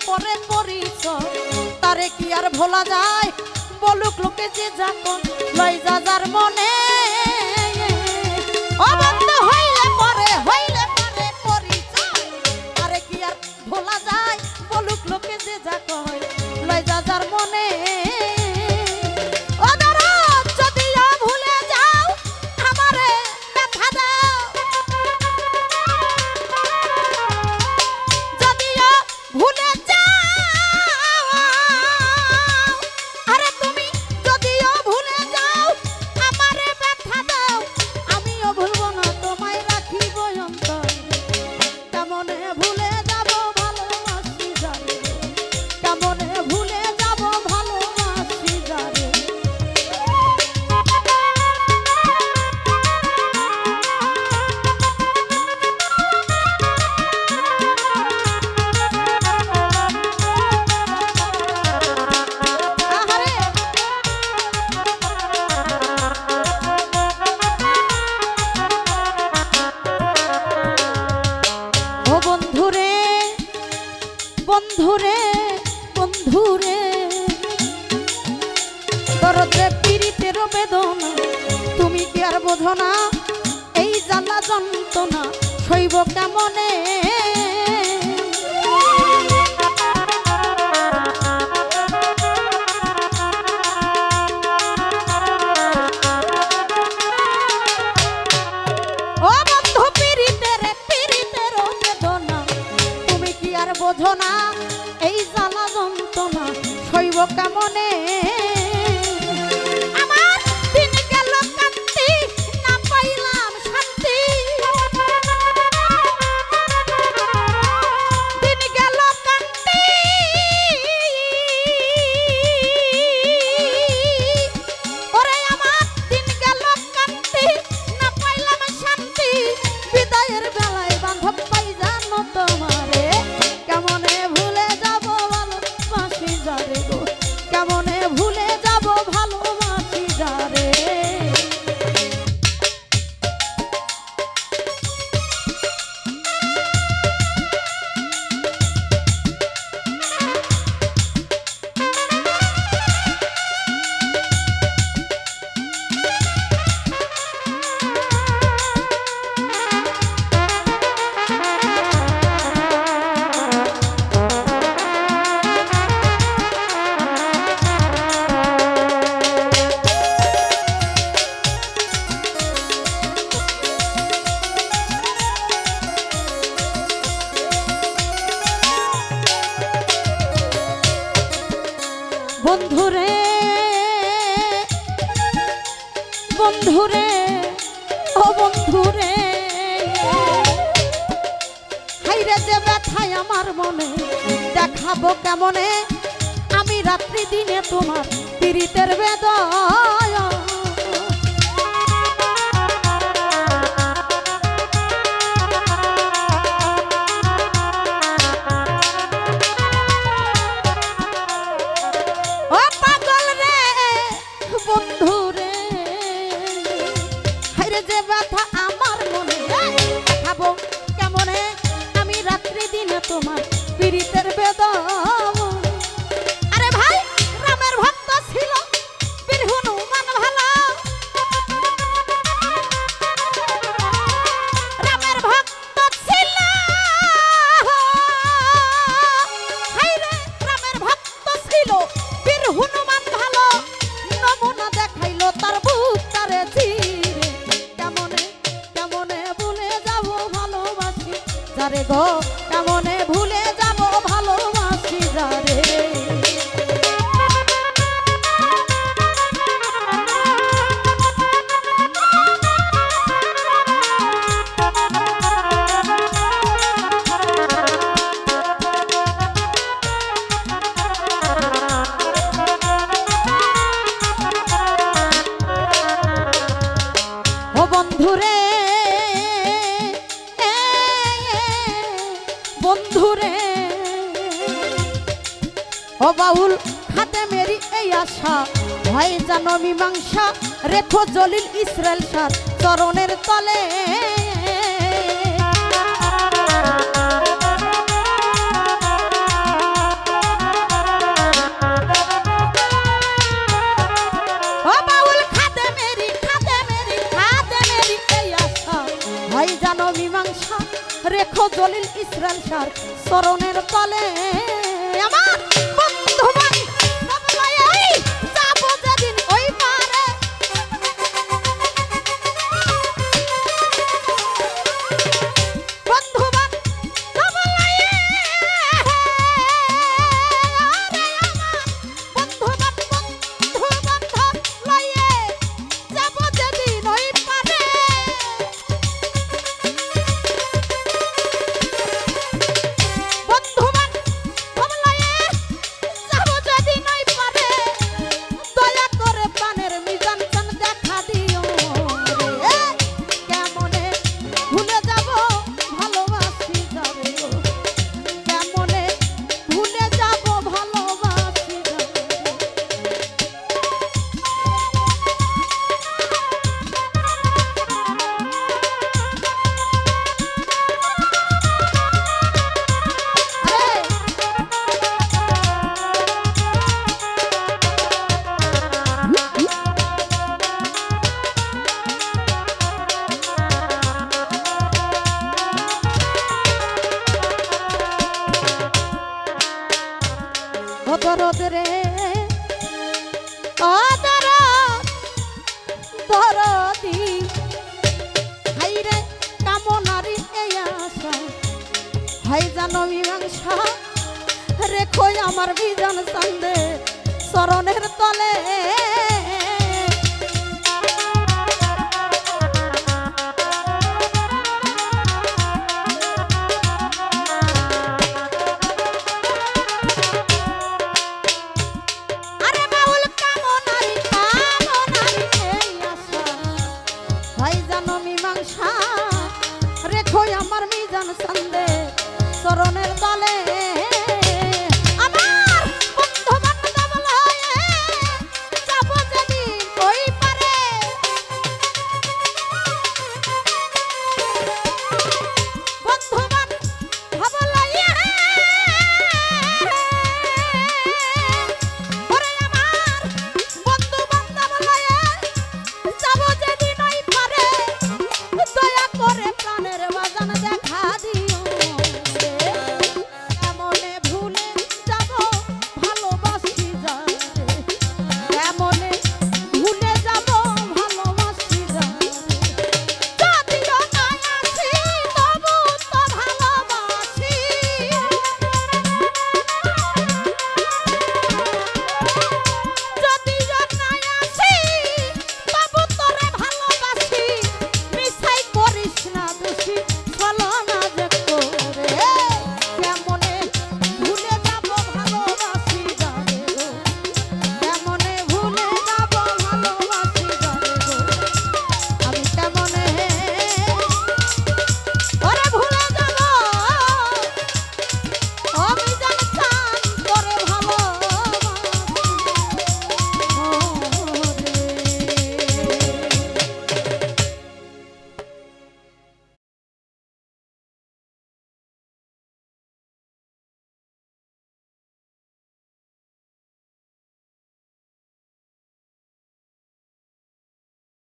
পরে পরিচয় তারে কি আর ভোলা যায় বলুক লোকে যে যখন লই যা যার মনে ও বন্ধু হইলে পরে পরিচয় তারে কি আর ভোলা যায় বলুক লোকে যে যখন লই যা যার মনে বন্ধুরে বন্ধুরে দরদে পীড়িতের বেদনা তুমি কি আর বোঝো না এই জ্বালা যন্ত্রণা সইব কেমনে ও বন্ধু পীড়িতের বেদনা তুমি কি আর বোঝো না এই জ্বালা যন্ত্রণা সইব কেমনে আমার দিন গেল কান্তি না পাইলাম শান্তি দিন গেল কান্তি ওরে আমার দিন গেল কান্তি না পাইলাম শান্তি বিদায়ের বেলায় বান্ধব পাই জানো তোমারে কেমনে ভুলে যাব ভালোবাসি যারে গো কেমনে ভুলে যাব ভালোবাসি যারে বন্ধুরে বন্ধুরে ও বন্ধুরে হাইরে যে ব্যথায় আমার মনে দেখাবো কেমনে আমি রাত্রি দিনে তোমার পীড়িতের বেদনা বন্ধুরে হাইরে যে ব্যথা আমার মনে দেখাবো কেমনে আমি রাত্রি দিনে তোমার পীড়িতের বেদনা আরে ভাই রামের ভক্ত ছিল বীর হনুমান ভালো রামের ভক্ত ছিল হাইরে রামের ভক্ত ছিল বীর হনুমান ভালো নমুনা দেখাইলো তার বুকটারে চিরে কেমনে কেমনে ভুলে যাব ভালোবাসি যারে গো কেমনে ভুলে যাব ভালোবাসি যারে বন্ধুরে বন্ধুরে ও বাউল খাতে মেরি এই আশা হয় জানো মীমাংসা রেখো জলিল ইসরায়েল সার চরণের তলে রেখো জলিল ইসরায়েল শাহ চরণের তলে আমার বন্ধু বান্ধব লয়ে যাবো যেদিন ওই পারে বন্ধু বান্ধব লয়ে আরে আমার বন্ধু বান্ধব লয়ে যাবো যেদিন ওই পারে দরদ রে দরদি হাইরে কামনারি এই আশা হাই জানো মীমাংসা রেখো আমার বিজন সন্দে চরণের তলে রেখো আমার মিজান সন্দে চরণের তলে